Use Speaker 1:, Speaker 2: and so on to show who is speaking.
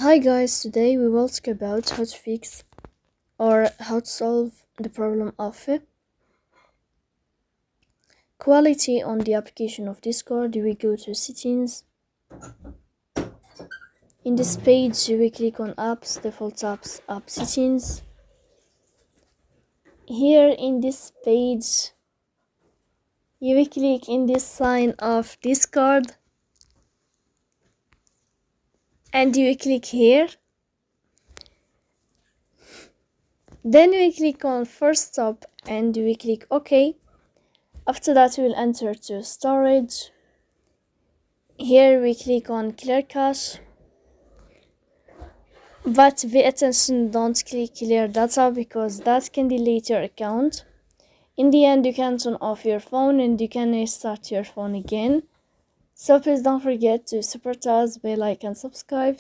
Speaker 1: Hi guys, today we will talk about how to fix or how to solve the problem of quality on the application of Discord. We go to settings. In this page we click on apps, default apps, app settings. Here in this page you will click in this sign of Discord and you will click here. Then we click on first stop and we click OK. After that we will enter to storage. Here we click on clear cache, but pay attention, don't click clear data because that can delete your account. In the end you can turn off your phone and you can restart your phone again. So please don't forget to support us by like and subscribe.